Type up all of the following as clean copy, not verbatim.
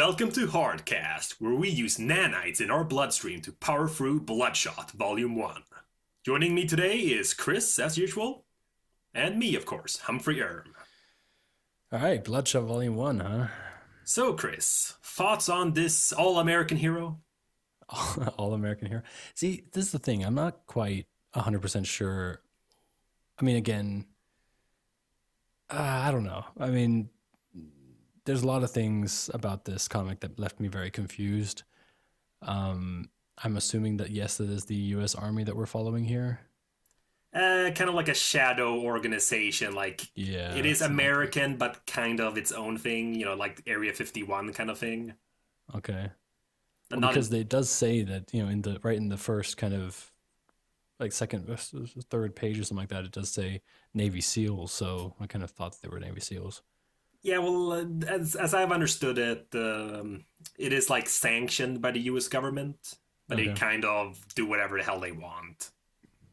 Welcome to Hardcast, where we use nanites in our bloodstream to power through Bloodshot, Volume 1. Joining me today is Chris, as usual, and me, of course, Humphrey Erm. All right, Bloodshot Volume 1, huh? So, Chris, thoughts on this all-American hero? All-American hero. See, this is the thing. I'm not quite 100% sure. I mean, again, I don't know. I mean, there's a lot of things about this comic that left me very confused. I'm assuming that, yes, it is the U.S. Army that we're following here. Kind of like a shadow organization, like, it Yeah, is something like that. American, but kind of its own thing, like Area 51 kind of thing. Okay. Well, Not because in, it does say that, in the first kind of like second, third page or something like that, it does say Navy SEALs. So I kind of thought they were Navy SEAls. Yeah, well, as I've understood it, it is like sanctioned by the U.S. government, but they Okay. kind of do whatever the hell they want.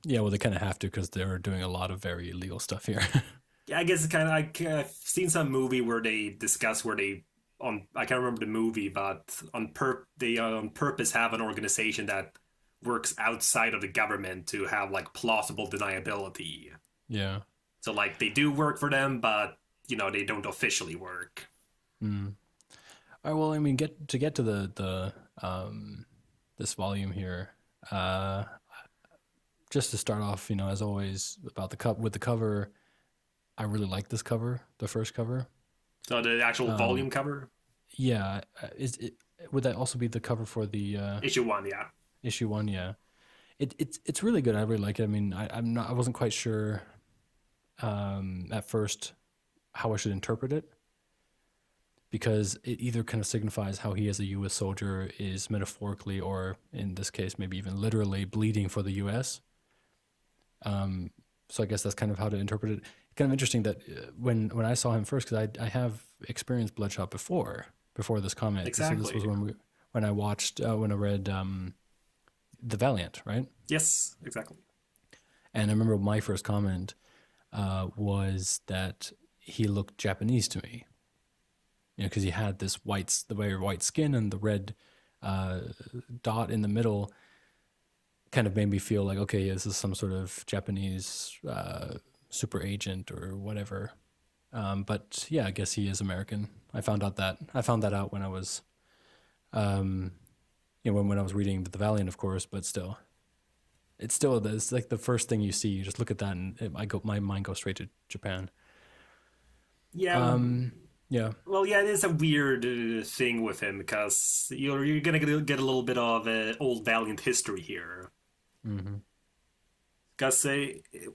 Yeah, well, they kind of have to because they're doing a lot of very illegal stuff here. Yeah, I guess it's kind of like I've seen some movie where they discuss where they on I can't remember the movie, but they on purpose have an organization that works outside of the government to have like plausible deniability. Yeah. So like they do work for them, but they don't officially work. Mm. All right. Well, I mean, get to the this volume here. Uh, just to start off, as always, about the cup with the cover. I really like this cover, the first cover. So the actual Um, volume cover, yeah. Is it would that also be the cover for the issue one, yeah. issue one? Yeah. It's really good. I really like it. I mean, I wasn't quite sure at first how I should interpret it because it either kind of signifies how he as a U.S. soldier is metaphorically or in this case maybe even literally bleeding for the U.S. So I guess that's kind of how to interpret it. Kind of interesting that when I saw him first, because I have experienced Bloodshot before this comic. This was Exactly. when I watched when I read the Valiant, right? Yes, exactly. And I remember my first comment was that he looked Japanese to me, because he had the very white skin and the red uh, dot in the middle kind of made me feel like, okay, this is some sort of Japanese super agent or whatever. But yeah, I guess he is American. I found that out when I was, um, when I was reading the Valiant, of course. But still, it's like the first thing you see. You just look at that, and my mind goes straight to Japan. Yeah. Um, yeah, Well, yeah, it is a weird thing with him because you're gonna get a little bit of old Valiant history here. hmm Because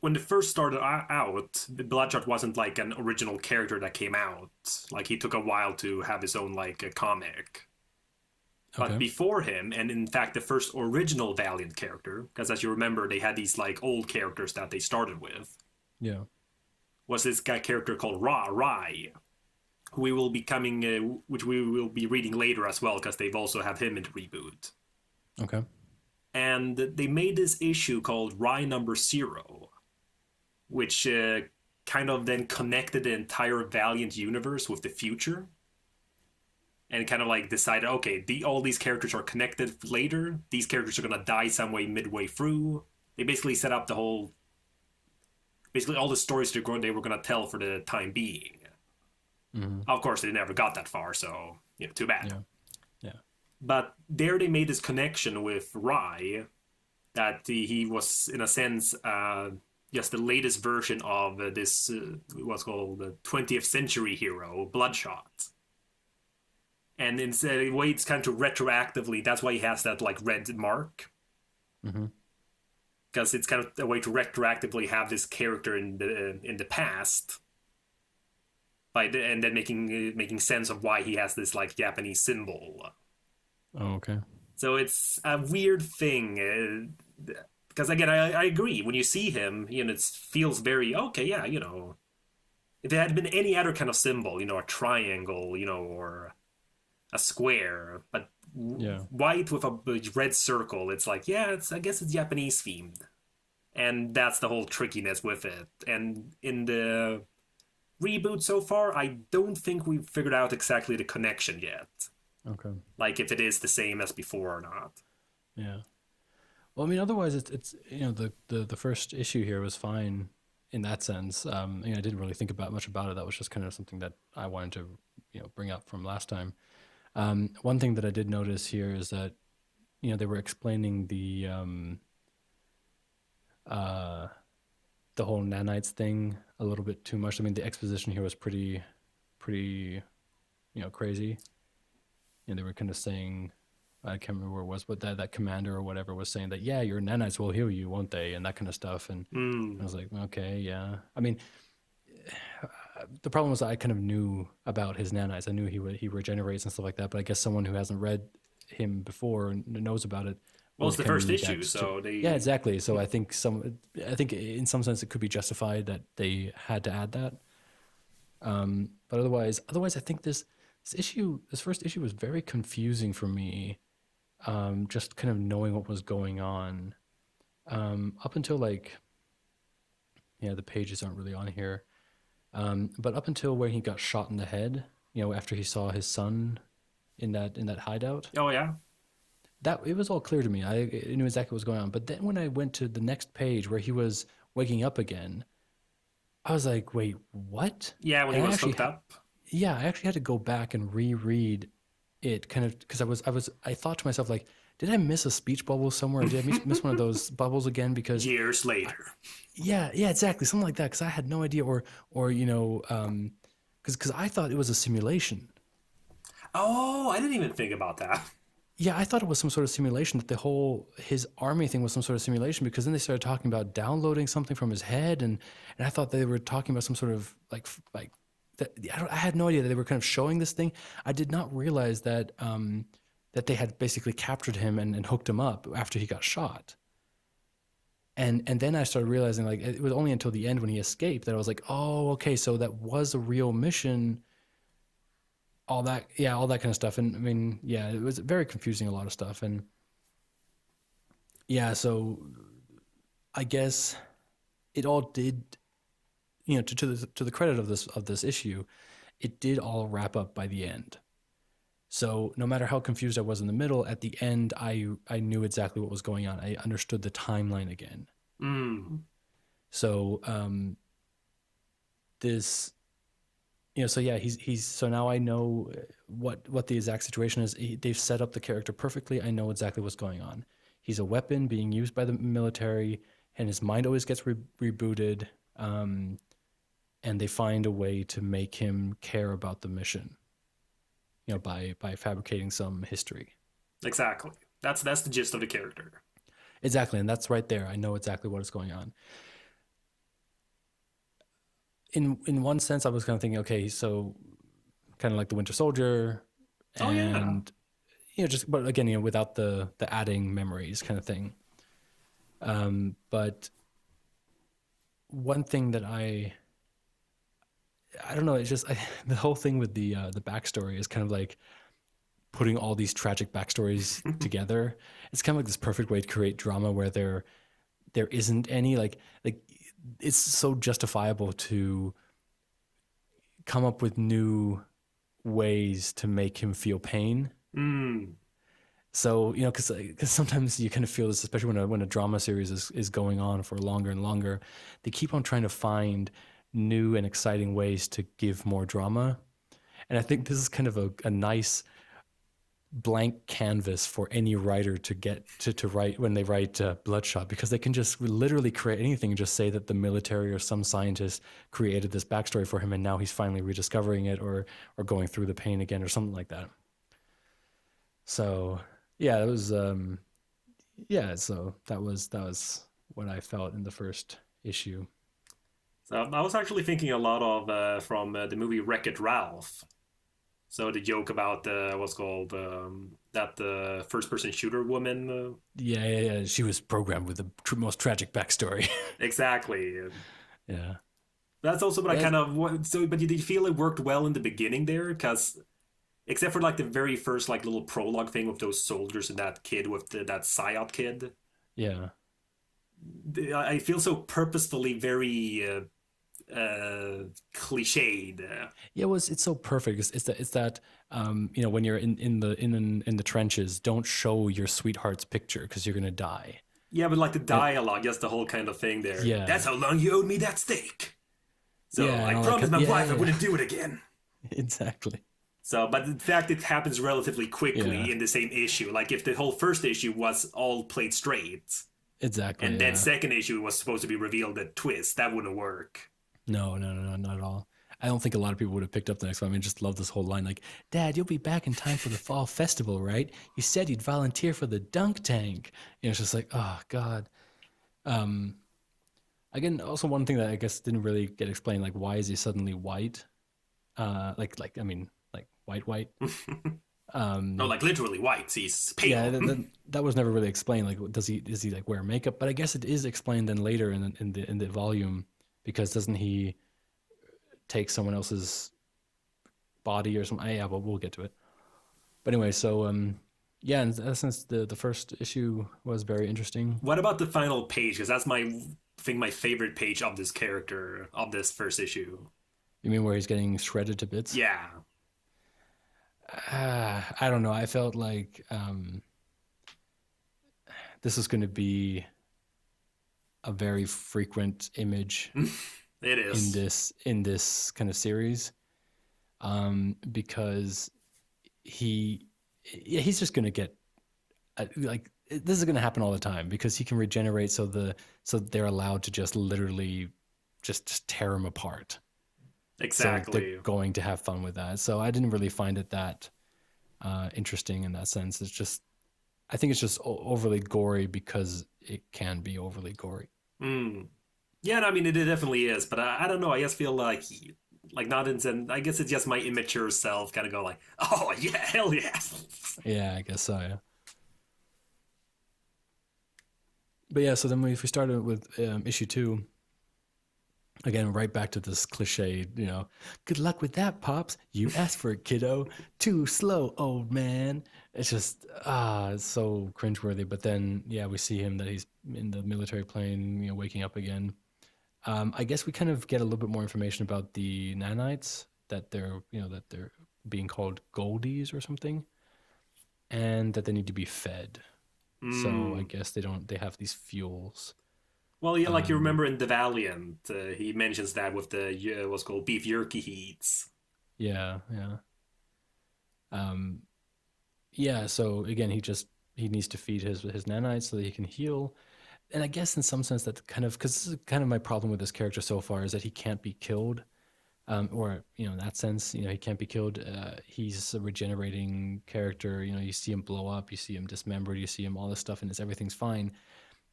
when it first started out, the Bloodshot wasn't like an original character that came out. Like he took a while to have his own like a comic. But okay, before him, and in fact the first original Valiant character, because as you remember, they had these like old characters that they started with, yeah, was this guy character called Rai, who we will be coming, which we will be reading later as well, because they've also have him in the reboot. okay, And they made this issue called Rye Number Zero, which kind of then connected the entire Valiant universe with the future, and kind of like decided, okay, all these characters are connected later. These characters are gonna die some way midway through. They basically set up basically all the stories they were gonna tell for the time being. hmm Of course, they never got that far, so too bad. yeah, yeah, But there they made this connection with Rye that he was in a sense just the latest version of this what's called the 20th century hero Bloodshot. And instead a way it's kind of retroactively, that's why he has that like red mark, hmm because it's kind of a way to retroactively have this character in the past and then making sense of why he has this like Japanese symbol. oh, okay, So it's a weird thing. Because again, I agree. When you see him, it feels very okay. Yeah, if it had been any other kind of symbol, a triangle, or a square, but yeah, white with a red circle, it's like, yeah, I guess it's Japanese themed, and that's the whole trickiness with it. And in the reboot so far, I don't think we've figured out exactly the connection yet. Okay. like if it is the same as before or not. Yeah. Well, I mean, otherwise, it's the first issue here was fine in that sense. I didn't really think about much about it. That was just kind of something that I wanted to bring up from last time. One thing that I did notice here is that they were explaining uh, the whole nanites thing a little bit too much. I mean, the exposition here was pretty crazy. They were kind of saying, I can't remember where it was, but that commander or whatever was saying that, yeah, your nanites will heal you, won't they? And that kind of stuff. And I was like, okay, yeah. I mean, the problem was I kind of knew about his nanites. I knew he regenerates and stuff like that. But I guess someone who hasn't read him before and knows about it Well, it's would the kind of first need issue, that. so they. Yeah, exactly. So I think in some sense it could be justified that they had to add that. But otherwise, I think this first issue was very confusing for me. Just kind of knowing what was going on. Up until the pages aren't really on here. But up until where he got shot in the head, after he saw his son in that hideout, Oh yeah. that it was all clear to me. I knew exactly what was going on. But then when I went to the next page where he was waking up again, I was like, wait, what? Yeah, when And he I was actually hooked up. yeah, I actually had to go back and reread it kind of because I thought to myself like, did I miss a speech bubble somewhere? Did I miss one of those bubbles again? Because Years later. yeah, exactly, something like that. Because I had no idea, or because I thought it was a simulation. Oh, I didn't even think about that. Yeah, I thought it was some sort of simulation, that the whole his army thing was some sort of simulation, because then they started talking about downloading something from his head, and I thought they were talking about some sort of like that. I had no idea that they were kind of showing this thing. I did not realize that that they had basically captured him and hooked him up after he got shot. And then I started realizing, like, it was only until the end when he escaped that I was like, oh, okay, so that was a real mission. All that kind of stuff. And I mean, yeah, it was very confusing, a lot of stuff. And yeah, so I guess it all did, to the credit of this issue, it did all wrap up by the end. So no matter how confused I was in the middle, at the end I knew exactly what was going on. I understood the timeline again. So this so yeah, he's so now I know what the exact situation is. They've set up the character perfectly. I know exactly what's going on. He's a weapon being used by the military, and his mind always gets rebooted. And they find a way to make him care about the mission, by fabricating some history. Exactly. That's the gist of the character. Exactly, and that's right there. I know exactly what is going on. In one sense, I was kind of thinking, okay, so kind of like the Winter Soldier, Oh yeah. and just, but again, without the adding memories kind of thing. But one thing that I don't know, it's just the whole thing with the backstory is kind of like putting all these tragic backstories together. It's kind of like this perfect way to create drama where there isn't any like it's so justifiable to come up with new ways to make him feel pain. So because sometimes you kind of feel this, especially when a drama series is going on for longer and longer, they keep on trying to find new and exciting ways to give more drama. And I think this is kind of a nice blank canvas for any writer to get to write when they write Bloodshot, because they can just literally create anything and just say that the military or some scientist created this backstory for him, and now he's finally rediscovering it or going through the pain again or something like that. So yeah, it was so that was what I felt in the first issue. So I was actually thinking a lot of from the movie Wreck-It Ralph. So the joke about what's called that the first-person shooter woman. Yeah. She was programmed with the most tragic backstory. Exactly. Yeah. That's also what I kind of. So, but did you feel it worked well in the beginning there? Because except for like the very first like little prologue thing with those soldiers and that kid with that psyop kid. Yeah. I feel so purposefully very cliched. Yeah, it's so perfect. It's that When you're in the trenches, don't show your sweetheart's picture because you're gonna die. Yeah, but like the And, dialogue, just the whole kind of thing there. That's yeah, how long you owed me that steak. So yeah, I and all that promised kind. my Yeah, wife I yeah, wouldn't do it again. exactly. So, but the fact it happens relatively Yeah, quickly in the same issue, like if the whole first issue was all played straight, exactly. and then Yeah. second issue was supposed to be revealed a twist, that wouldn't work. No, no, no, no, not at all. I don't think a lot of people would have picked up the next one. I mean, just love this whole line like, Dad, you'll be back in time for the fall festival, right? You said you'd volunteer for the dunk tank. It's just like, oh, God. Um, Again, also one thing that I guess didn't really get explained, like, why is he suddenly white? I mean, like, white. No, Um, like literally white. He's yeah, pale. that was never really explained. Like, does he like wear makeup? But I guess it is explained then later in the volume because doesn't he take someone else's body or something? Yeah, but we'll get to it. But anyway, so yeah, in essence, the first issue was very interesting. What about the final page? Because that's my I think my favorite page of this character of this first issue. You mean where he's getting shredded to bits? Yeah. I don't know. I felt like this is going to be a very frequent image It is. in this kind of series, because he's just going to get like this is going to happen all the time because he can regenerate so they're allowed to just literally just tear him apart. So they're Exactly. going to have fun with that. So I didn't really find it that interesting in that sense. I think it's just overly gory because it can be overly gory. Mm. Yeah, no, I mean it definitely is, but I don't know. I just feel like like not in. I guess it's just my immature self kind of go like, oh yeah, hell yeah. Yeah, I guess so. Yeah. But yeah, so then if we started with issue 2, again, right back to this cliche, good luck with that, Pops. You asked for it, kiddo. Too slow, old man. It's just, it's so cringeworthy. But then, yeah, we see him that he's in the military plane, waking up again. I guess we kind of get a little bit more information about the nanites that they're being called goldies or something, and that they need to be fed. So I Mm. guess they have these fuels. Well, yeah, like you Um, remember in the Valiant, he mentions that with the what's called beef jerky heats. yeah, yeah. Um, yeah, so again, he needs to feed his nanites so that he can heal. And I guess in some sense that kind of because this is kind of my problem with this character so far is that he can't be killed, or in that sense, he can't be killed. He's a regenerating character. You see him blow up, you see him dismembered, you see him all this stuff, and everything's fine.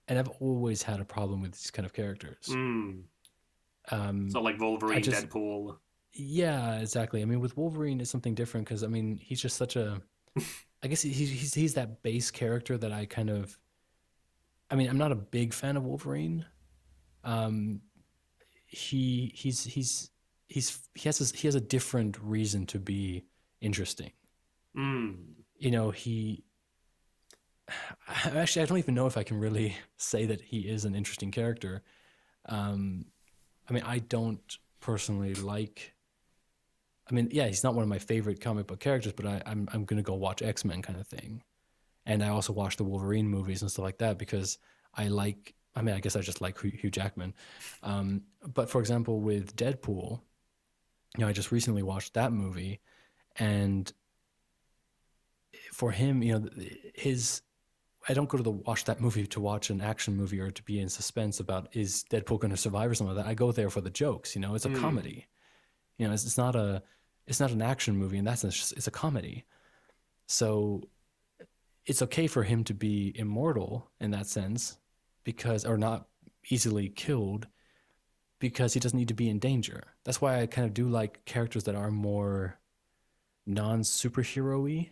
And I've always had a problem with these kind of characters. Mm. Um, So like I Wolverine, just Deadpool. Yeah, exactly. I mean, with Wolverine, it's something different because I mean, he's just such a. I guess he's that base character that I kind of. I mean, I'm not a big fan of Wolverine. Um, he has a different reason to be interesting. Mm. He actually I don't even know if I can really say that he is an interesting character. Um, I mean, I don't personally like. I mean, yeah, he's not one of my favorite comic book characters, but I'm gonna go watch X-Men kind of thing. And I also watch the Wolverine movies and stuff like that because I like. I mean, I guess I just like Hugh Jackman. But for example, with Deadpool, I just recently watched that movie, and for him, his I don't go to watch that movie to watch an action movie or to be in suspense about is Deadpool going to survive or something like that. I go there for the jokes. It's a Mm. comedy. It's not an action movie in that sense. It's a comedy. So it's okay for him to be immortal in that sense because or not easily killed because he doesn't need to be in danger. That's why I kind of do like characters that are more non-superhero-y.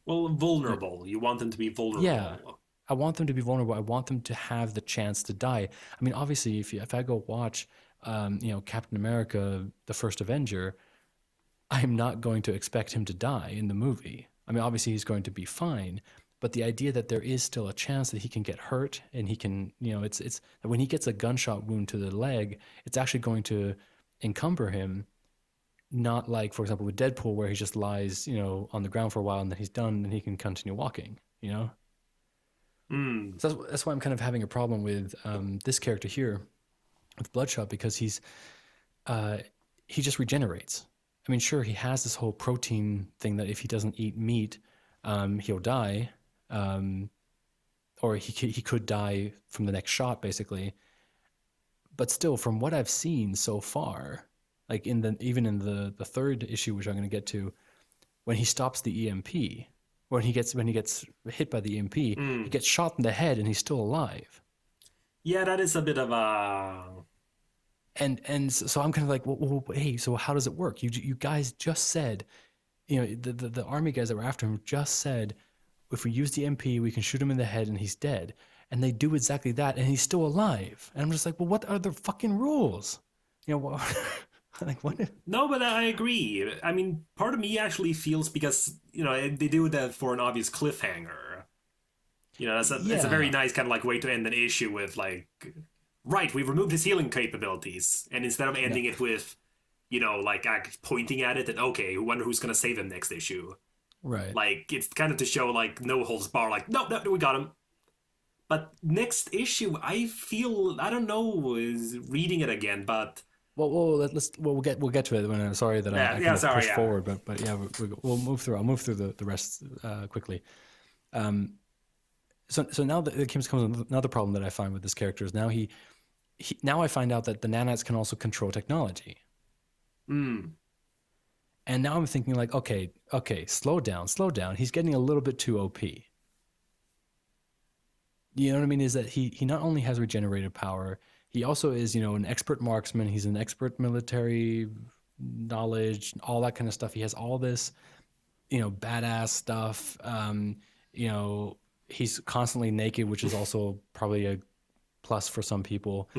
Well, vulnerable. You want them to be Yeah, vulnerable. I want them to be vulnerable. I want them to have the chance to die. I mean, obviously, if I go watch, Captain America: The First Avenger, I'm not going to expect him to die in the movie. I mean, obviously, he's going to be fine, but the idea that there is still a chance that he can get hurt and he can, it's when he gets a gunshot wound to the leg, it's actually going to encumber him not like, for example, with Deadpool, where he just lies, on the ground for a while and then he's done and he can continue walking, you know? Hmm. So that's why I'm kind of having a problem with this character here with Bloodshot, because uh, he just regenerates. I mean, sure, he has this whole protein thing that if he doesn't eat meat, he'll die, um, or he could die from the next shot, basically. But still, from what I've seen so far, like even in the third issue, which I'm going to get to, when he stops the EMP, when he gets hit by the EMP, he Hmm. gets shot in the head and he's still alive. Yeah, that is a bit of a. And so I'm kind of like, well, hey, so how does it work? You guys just said, the army guys that were after him just said, if we use the MP, we can shoot him in the head and he's dead. And they do exactly that, and he's still alive. And I'm just like, well, what are the fucking rules? Like what? No, but I agree. I mean, part of me actually feels because they do that for an obvious cliffhanger. It's a very Yeah, nice kind of like way to end an issue with like, right, we've removed his healing capabilities, and instead of yeah, ending it with, like pointing at it and okay, I wonder who's gonna save him next issue. right. Like it's kind of to show like no holds bar, like no, no, we got him. But next issue, I feel I don't know is reading it again, but We'll get to it when I'm sorry that yeah, I yeah, kind of sorry, pushed yeah. forward, but yeah, we'll move through. I'll move through the rest quickly. Um, so now that comes another problem that I find with this character is now now I find out that the nanites can also control technology. Hmm. And now I'm thinking like, okay, slow down, slow down. He's getting a little bit too OP. You know what I mean? Is that he not only has regenerated power, he also is, an expert marksman. He's an expert military knowledge, all that kind of stuff. He has all this, badass stuff. You know, he's constantly naked, which is also probably a plus for some people.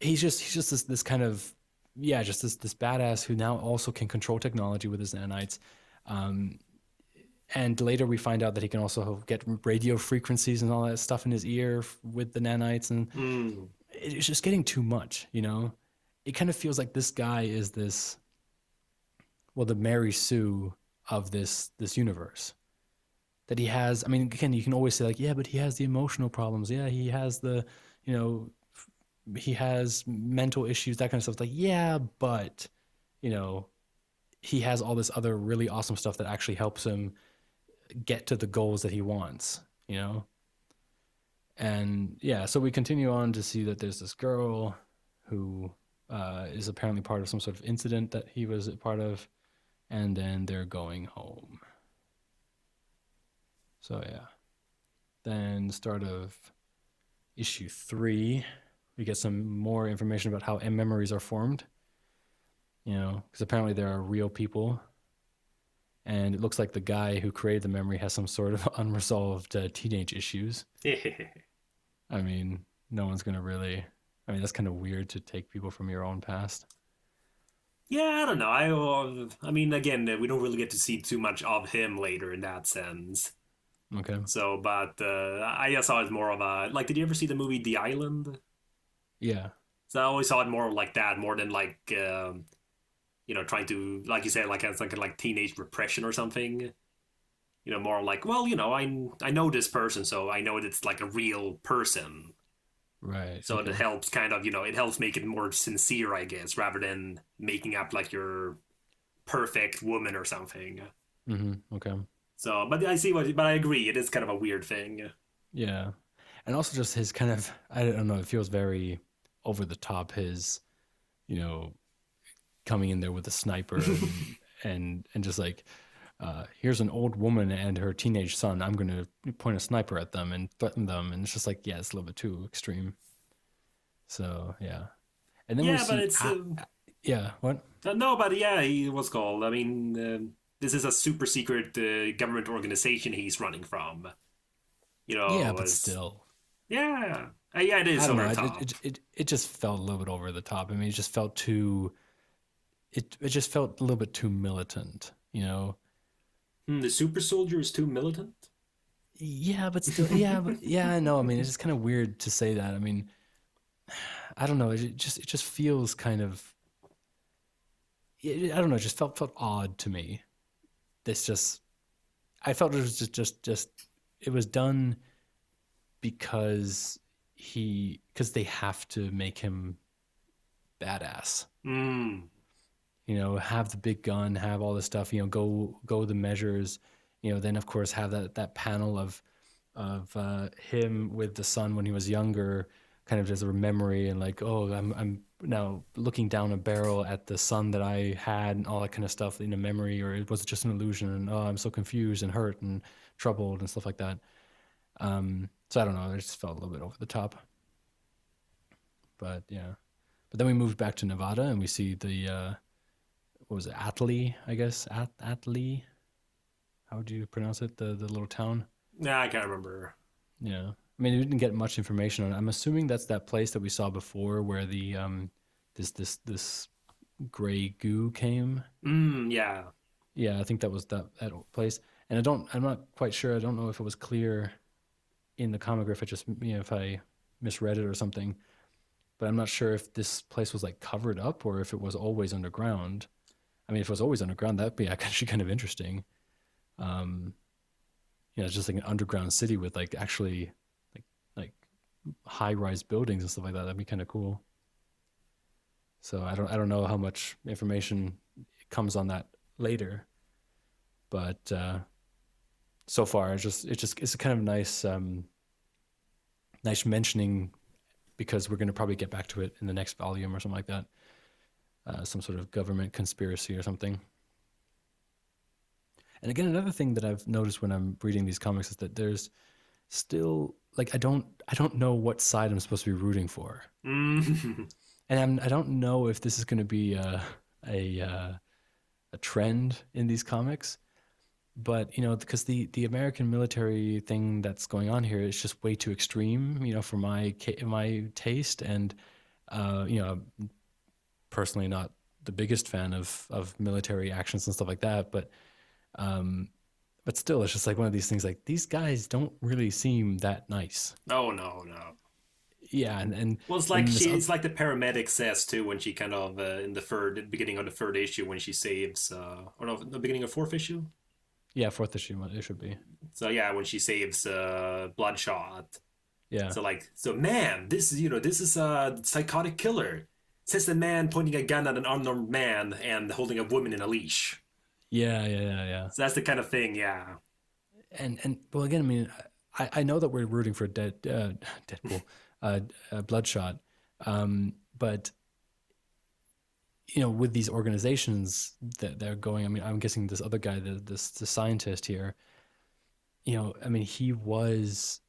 He's just this kind of, yeah, just this badass who now also can control technology with his nanites. Um, and later we find out that he can also get radio frequencies and all that stuff in his ear with the nanites, and Hmm. it's just getting too much. It kind of feels like this guy is this, well, the Mary Sue of this universe. That he has, I mean, again, you can always say like, yeah, but he has the emotional problems. Yeah, he has you know, he has mental issues, that kind of stuff. It's like, yeah, but you know, he has all this other really awesome stuff that actually helps him get to the goals that he wants. You know, and yeah, so we continue on to see that there's this girl who is apparently part of some sort of incident that he was a part of, and then they're going home. So yeah, then start of issue 3, we get some more information about how M memories are formed. Because apparently there are real people, and it looks like the guy who created the memory has some sort of unresolved teenage issues. I mean, no one's gonna really. I mean, that's kind of weird to take people from your own past. Yeah, I don't know. I mean, again, we don't really get to see too much of him later in that sense. Okay. So, but I just saw it more of a like. Did you ever see the movie The Island? Yeah. So I always saw it more like that, more than like trying to like you said, like as like teenage repression or something. More like, well, I know this person, so I know it's like a real person. Right. So it Okay. helps kind of, it helps make it more sincere, I guess, rather than making up like your perfect woman or something. Okay. So, but I see but I agree, it is kind of a weird thing. Yeah. And also just his kind of, I don't know, it feels very over the top. His, you know, coming in there with a sniper and just like, here's an old woman and her teenage son. I'm going to point a sniper at them and threaten them. And it's just like, yeah, it's a little bit too extreme. So yeah. And then we Yeah, but see, it's yeah, what? no, but yeah, he was called. I mean, this is a super secret government organization he's running from. Yeah, but As still, yeah, yeah, it I is don't over know. the It, top. it, it, it just felt a little bit over the top. I mean, it just felt too, it just felt a little bit too militant, you know? The super soldier is too militant. Yeah, but still, yeah, but yeah, I know. I mean, it's just kind of weird to say that. I mean, I don't know. It just feels kind of, I don't know, it just felt odd to me. This just I felt it was just it was done because because they have to make him badass. Mm. Have the big gun, have all this stuff, go the measures, then of course have that panel of him with the son when he was younger, kind of as a memory, and like, oh, I'm now looking down a barrel at the son that I had, and all that kind of stuff in a memory, or it was just an illusion, and oh, I'm so confused and hurt and troubled and stuff like that. So I don't know, it just felt a little bit over the top, but yeah. But then we moved back to Nevada and we see the what was it, Atlee, I guess, Atlee. How would you pronounce it? The little town. Yeah, I can't remember. Yeah. I mean, we didn't get much information on it. I'm assuming that's that place that we saw before where the this gray goo came. Yeah. Yeah, I think that was that place. And I'm not quite sure. I don't know if it was clear in the comic or if it just, if I misread it or something. But I'm not sure if this place was like covered up or if it was always underground. I mean, if it was always underground, that'd be actually kind of interesting. It's just like an underground city with like actually like high-rise buildings and stuff like that. That'd be kind of cool. So I don't know how much information comes on that later, but so far it's a kind of nice mentioning, because we're going to probably get back to it in the next volume or something like that. Some sort of government conspiracy or something. And again, another thing that I've noticed when I'm reading these comics is that there's still like I don't know what side I'm supposed to be rooting for, and I don't know if this is going to be a trend in these comics. But because the American military thing that's going on here is just way too extreme, for my taste, and personally not the biggest fan of military actions and stuff like that, but still, it's just like one of these things. Like, these guys don't really seem that nice. Oh no, no. Yeah, and well, it's like it's like the paramedic says too when she kind of in the beginning of the third issue when she saves or no, the beginning of fourth issue. Yeah, fourth issue it should be. So yeah, when she saves Bloodshot. Yeah. So man, this is a psychotic killer. Says the man pointing a gun at an unarmed man and holding a woman in a leash. Yeah. So that's the kind of thing, yeah. And well, again, I mean, I know that we're rooting for Deadpool, Bloodshot, but with these organizations that they're going, I mean, I'm guessing this other guy, the scientist here, I mean, he was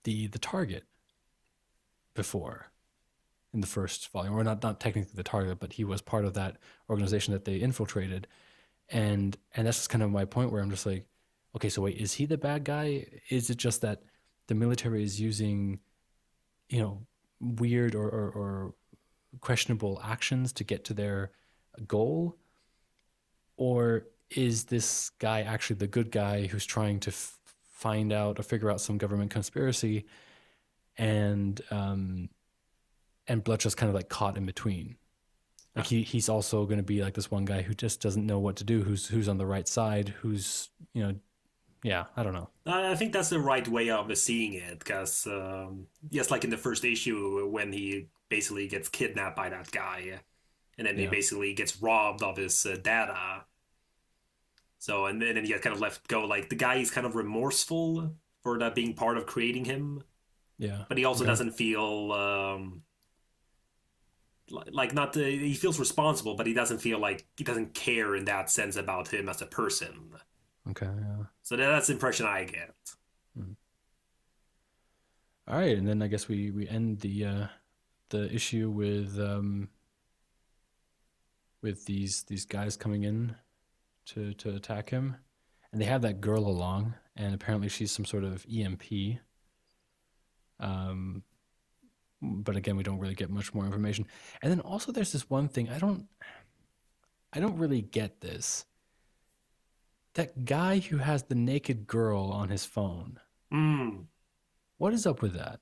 the target before in the first volume, or not technically the target, but he was part of that organization that they infiltrated. And that's just kind of my point, where I'm just like, okay, so wait, is he the bad guy? Is it just that the military is using, weird or questionable actions to get to their goal? Or is this guy actually the good guy who's trying to find out or figure out some government conspiracy, and Bloodshot's kind of like caught in between? Like he's also going to be like this one guy who just doesn't know what to do, who's on the right side, who's, yeah, I don't know. I think that's the right way of seeing it, because yes, like in the first issue when he basically gets kidnapped by that guy, and then he basically gets robbed of his data. So and then he gets kind of left go. Like, the guy is kind of remorseful for that being part of creating him. Yeah, but he also doesn't feel like not he feels responsible, but he doesn't feel like he doesn't care in that sense about him as a person. Okay, yeah. So that's the impression I get. All right, and then I guess we end the issue with these guys coming in to attack him, and they have that girl along, and apparently she's some sort of EMP. But again, we don't really get much more information. And then also there's this one thing I don't really get this. That guy who has the naked girl on his phone. What is up with that?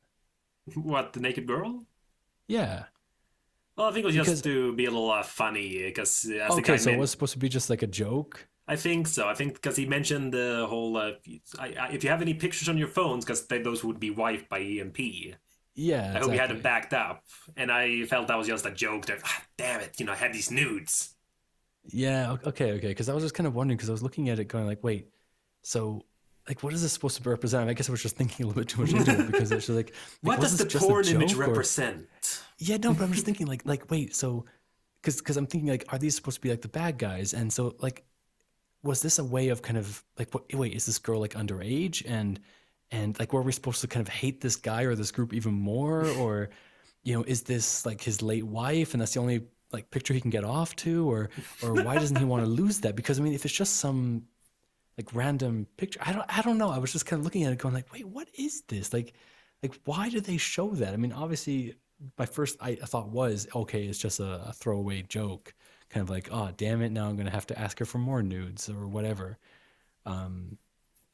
What, the naked girl? Yeah. Well, I think it was just Because to be a little funny, because as the okay, guy so it meant, was supposed to be just like a joke. I think so. I think because he mentioned the whole, if you have any pictures on your phones, because those would be wiped by EMP. Yeah, I hope you had them exactly. backed up. And I felt that was just a joke that, damn it, I had these nudes. Yeah, okay, okay. Because I was just kind of wondering because I was looking at it going like, wait, so like what is this supposed to represent? I guess I was just thinking a little bit too much into it because it's just like What was does this the just a porn image joke or represent? yeah, no, but I'm just thinking like wait, so because I'm thinking like are these supposed to be like the bad guys? And so like was this a way of kind of like what wait, is this girl like underage and like were we supposed to kind of hate this guy or this group even more or is this like his late wife and that's the only like picture he can get off to or why doesn't he want to lose that? Because I mean if it's just some like random picture. I don't know. I was just kind of looking at it going like, wait, what is this? Like why do they show that? I mean, obviously my first I thought was, okay, it's just a throwaway joke. Kind of like, oh damn it, now I'm gonna have to ask her for more nudes or whatever. Um,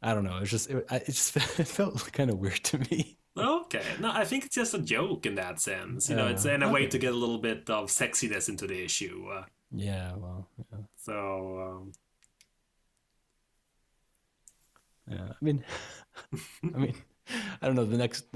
I don't know. It just it felt kind of weird to me. Okay, no, I think it's just a joke in that sense. It's in a way Okay. to get a little bit of sexiness into the issue. Yeah, well, yeah. So, Yeah. I mean, I don't know. The next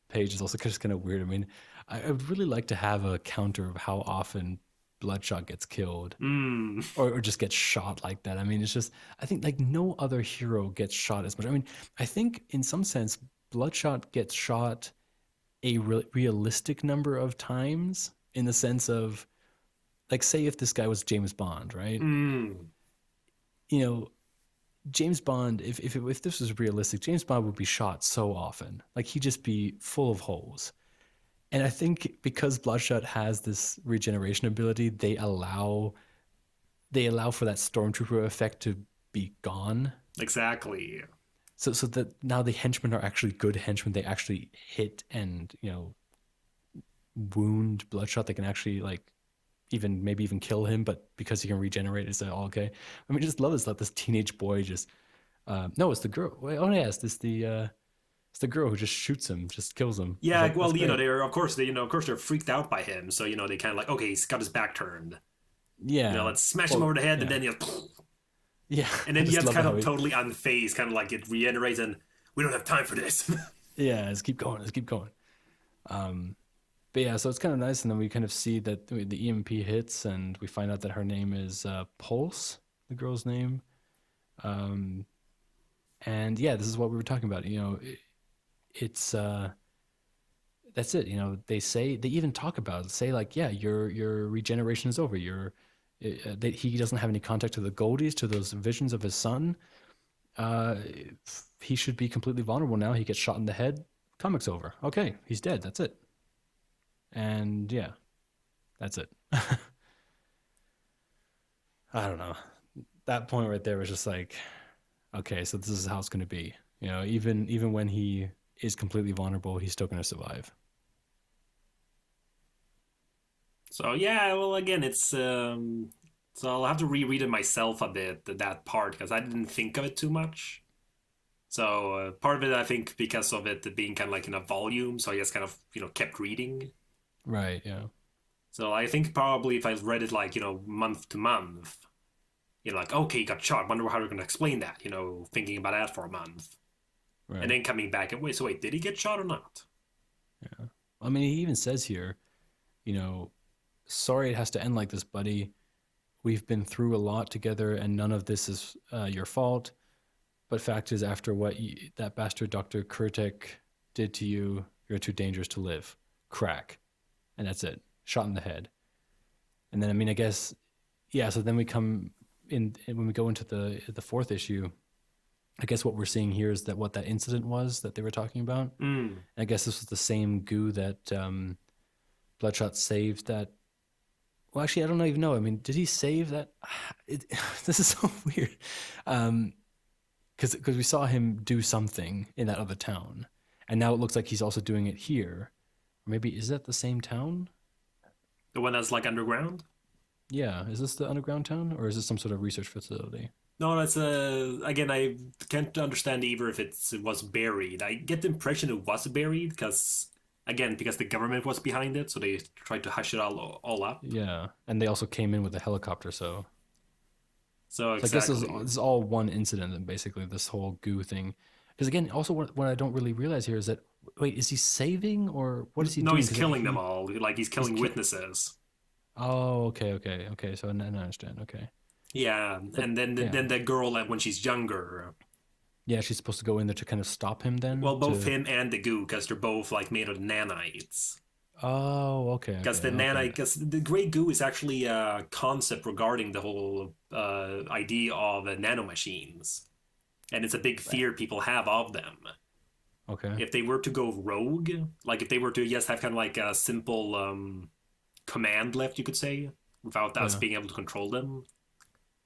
page is also just kind of weird. I mean, I would really like to have a counter of how often Bloodshot gets killed mm, or just gets shot like that. I mean, it's just I think like no other hero gets shot as much. I mean, I think in some sense Bloodshot gets shot a realistic number of times in the sense of like say if this guy was James Bond, right? mm, You know, James Bond, if this was realistic, James Bond would be shot so often. Like he'd just be full of holes. And I think because Bloodshot has this regeneration ability, they allow for that stormtrooper effect to be gone. exactly. So that now the henchmen are actually good henchmen. They actually hit and wound Bloodshot. They can actually like maybe even kill him, but because he can regenerate, it's all okay. I mean, I just love this. Like this teenage boy just no, it's the girl. Wait, oh yeah, it's the girl who just shoots him, just kills him. I was Yeah, like, that's well, great. they're of course they're freaked out by him. So they kind of like, okay, he's got his back turned. Yeah. Let's smash him Well, over the head, and yeah. then Yeah. and I then he just gets love kind how of he totally unfazed, kind of like it regenerates, and we don't have time for this. yeah, let's keep going, let's keep going. Um but yeah, so it's kind of nice, and then we kind of see that the EMP hits, and we find out that her name is Pulse, the girl's name. Um, and yeah, this is what we were talking about. It's that's it. They even talk about it, say like, yeah, your regeneration is over. That he doesn't have any contact to the Goldies, to those visions of his son. Uh, he should be completely vulnerable now. He gets shot in the head. Comic's over. Okay, he's dead. That's it. And yeah, that's it. I don't know. That point right there was just like, okay, so this is how it's going to be. Even when he is completely vulnerable, he's still going to survive. So yeah, well, again, it's so I'll have to reread it myself a bit, that part, because I didn't think of it too much. So part of it, I think, because of it being kind of like in a volume, so I just kind of kept reading. Right. Yeah. So I think probably if I read it like month to month, like, okay, he got shot. Wonder how they're gonna explain that. Thinking about that for a month, and Right. then coming back and wait, did he get shot or not? Yeah. I mean, he even says here, you know, sorry it has to end like this, buddy. We've been through a lot together, and none of this is your fault. But fact is, after what that bastard Dr. Kurtek did to you, you're too dangerous to live. Crack. And that's it. Shot in the head. And then, I mean, I guess, yeah, so then we come in, when we go into the fourth issue, I guess what we're seeing here is that what that incident was that they were talking about. Mm. And I guess this was the same goo that Bloodshot saved that. Well, actually, I don't even know. I mean, did he save that? This is so weird. Because we saw him do something in that other town, and now it looks like he's also doing it here. Or maybe is that the same town? The one that's like underground? Yeah, is this the underground town, or is this some sort of research facility? No, that's again, I can't understand either if it was buried. I get the impression it was buried because Again, because the government was behind it, so they tried to hush it all up. Yeah, and they also came in with a helicopter, So so I guess this exactly. is all one incident, and basically this whole goo thing. Because again, also what I don't really realize here is that wait, is he saving or what is he No, doing? he's Because killing them all. Like he's he's killing witnesses. oh, okay. So I understand. Okay, Yeah, but and then yeah, then the girl, like when she's younger, yeah, she's supposed to go in there to kind of stop him well, then both to. him and the goo, because they're both like made of nanites. Oh, Because the nanite, because the gray goo is actually a concept regarding the whole idea of nanomachines, and it's a big Right. fear people have of them. Okay. If they were to go rogue, like if they were to just have kind of like a simple command left, you could say, without us Yeah. being able to control them,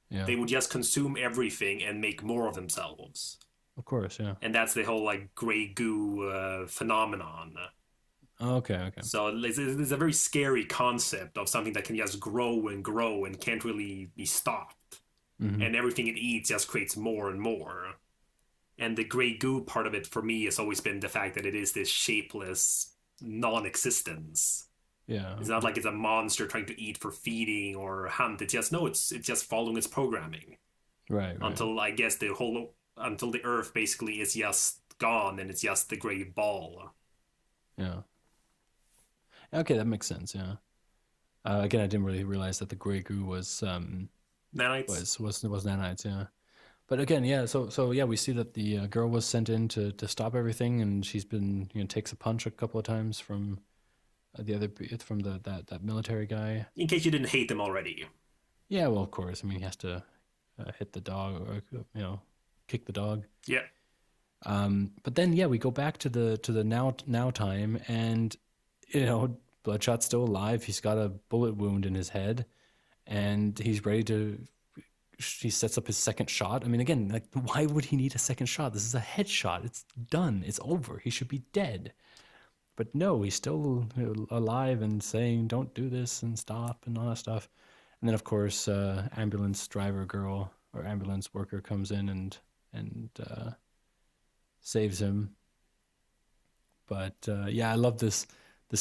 Yeah. they would just consume everything and make more of themselves. Of course. Yeah. And that's the whole like gray goo phenomenon. Okay. So it's a very scary concept of something that can just grow and grow and can't really be stopped. Hmm. And everything it eats just creates more and more. And the gray goo part of it for me has always been the fact that it is this shapeless non-existence. Yeah. It's not like it's a monster trying to eat for feeding or hunt. It's just no, it's just following its programming Right. until I guess until the Earth basically is just gone and it's just the gray ball. Yeah. Okay, that makes sense. Yeah. Again, I didn't really realize that the gray goo Nanites. was nanites. Yeah. But again, yeah. So yeah, we see that the girl was sent in to stop everything, and she's been takes a punch a couple of times from the other from that military guy. In case you didn't hate them already. Yeah, well, of course. I mean, he has to hit the dog or kick the dog. Yeah. But then yeah, we go back to the now time, and Bloodshot's still alive. He's got a bullet wound in his head, and he's ready to. He sets up his second shot. I mean, again, like, why would he need a second shot? This is a headshot. It's done. It's over. He should be dead. But no, he's still alive and saying, "Don't do this," and stop and all that stuff. And then, of course, ambulance driver girl or ambulance worker comes in and saves him. But yeah, I love this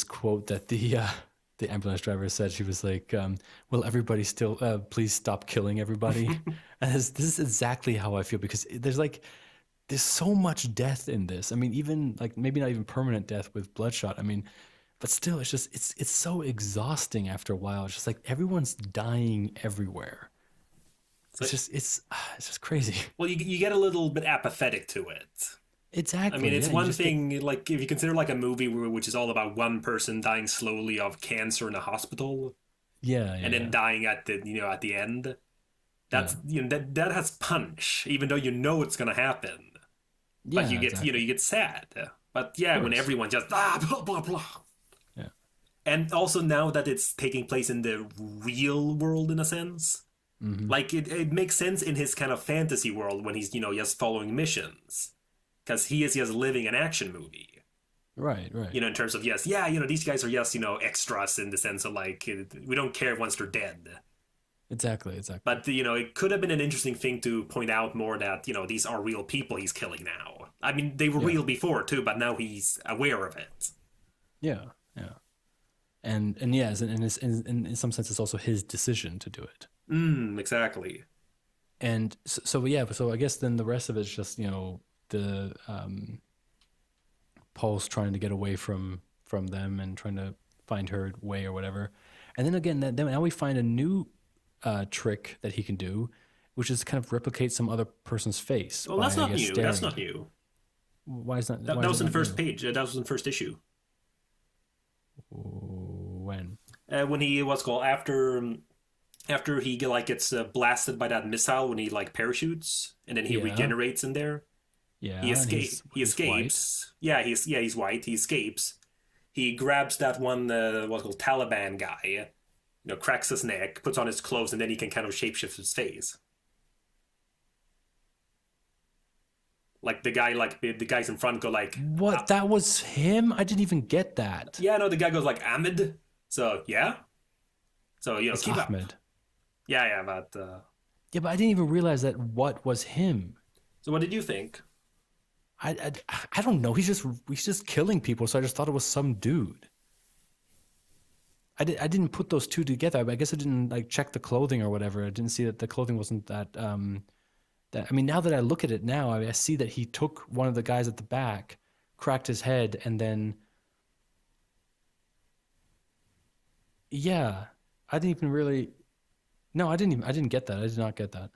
quote that the ambulance driver said. She was like, "Will everybody still please stop killing everybody?" And this is exactly how I feel because there's so much death in this. I mean, even like maybe not even permanent death with Bloodshot. I mean, but still, it's so exhausting after a while. It's just like everyone's dying everywhere. So, It's just crazy. well, you get a little bit apathetic to it. I mean, Exactly. it's Yeah, you one just get thing, like, if you consider, like, a movie which is all about one person dying slowly of cancer in a hospital and then yeah, dying at at the end. yeah, That's, that has punch, even though you know it's going to happen. But yeah. you Exactly. get sad. But Of yeah, when course. everyone just, blah, blah, blah. Yeah. And also now that it's taking place in the real world, in a sense, Hmm. like, it makes sense in his kind of fantasy world when he's, just following missions. Because he is just living an action movie. Right. In terms of, yes, yeah, these guys are just, extras in the sense of, like, we don't care once they're dead. Exactly. But, it could have been an interesting thing to point out more that, these are real people he's killing now. I mean, they were Yeah. real before, too, but now he's aware of it. Yeah. And yes, and in some sense, it's also his decision to do it. Exactly. And so yeah, so I guess then the rest of it's just the Paul's trying to get away from them and trying to find her way or whatever. And then again, then now we find a new trick that he can do, which is kind of replicate some other person's face Well, by that's I not guess new. That's staring not at it. new. Why That is was it in the not first new? page. That was in the first issue. When? When he, what's called, after he like gets blasted by that missile when he like parachutes and then he Yeah, regenerates in there. He yeah, and escape. He he's white. escapes. He's white. He escapes. He grabs that one what's called Taliban guy. Cracks his neck, puts on his clothes, and then he can kind of shapeshift his face. Like the guy, like the guys in front go like, What? That was him? I didn't even get that. yeah, no, the guy goes like Ahmed. So yeah. So It's keep up. Ahmed. Yeah, but Yeah, but I didn't even realize that what was him. so what did you think? I don't know. He's just killing people. So I just thought it was some dude. I didn't put those two together. I guess I didn't like check the clothing or whatever. I didn't see that the clothing wasn't that. I mean, now that I look at it now, I see that he took one of the guys at the back, cracked his head, and then yeah, I didn't even really. No, I didn't get that. I did not get that.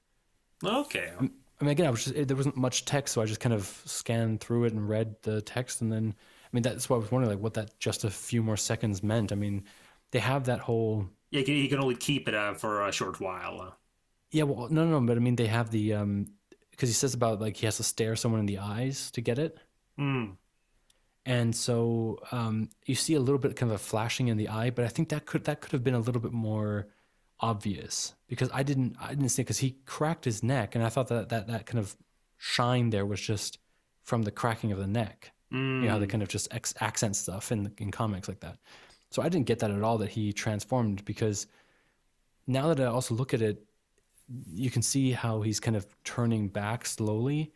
Okay. I mean, again, there wasn't much text, so I just kind of scanned through it and read the text, and then, I mean, that's why I was wondering, like, what that just a few more seconds meant. I mean, they have that whole, Yeah, you can only keep it for a short while. yeah, well, no, but I mean, they have the, because he says about like he has to stare someone in the eyes to get it, Mm. and so you see a little bit kind of a flashing in the eye, but I think that could have been a little bit more obvious because I didn't see because he cracked his neck, and I thought that kind of shine there was just from the cracking of the neck. You know how they kind of just accent stuff in comics like that. So I didn't get that at all that he transformed because now that I also look at it, you can see how he's kind of turning back slowly.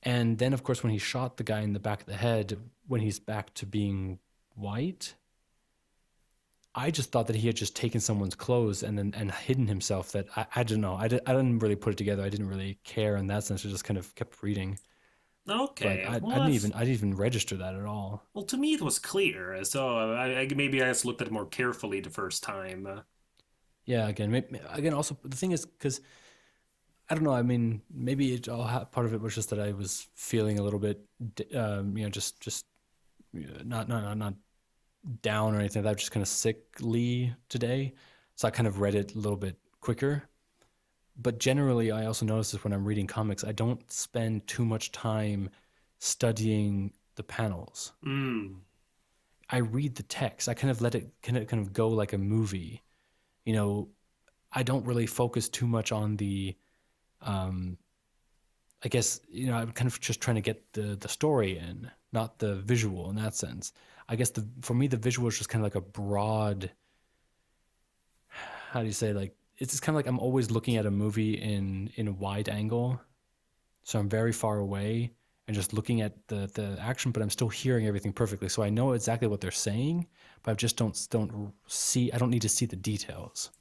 And then, of course, when he shot the guy in the back of the head, when he's back to being white, I just thought that he had just taken someone's clothes and hidden himself. That I don't know. I didn't really put it together. I didn't really care in that sense. I just kind of kept reading. But Okay. I didn't even register that at all. Well, to me it was clear. So maybe I just looked at it more carefully the first time. Yeah, again, also the thing is because I don't know. I mean, maybe part of it was just that I was feeling a little bit, just not down or anything. Like that. I was just kind of sickly today, so I kind of read it a little bit quicker. But generally, I also notice this when I'm reading comics, I don't spend too much time studying the panels. Mm. I read the text. I kind of let it kind of go like a movie. You know, I don't really focus too much on the um, I guess I'm kind of just trying to get the story in, not the visual in that sense. I guess for me the visual is just kind of like a broad. How do you say, like it's just kind of like I'm always looking at a movie in a wide angle, so I'm very far away and just looking at the action, but I'm still hearing everything perfectly, so I know exactly what they're saying, but I just don't see. I don't need to see the details.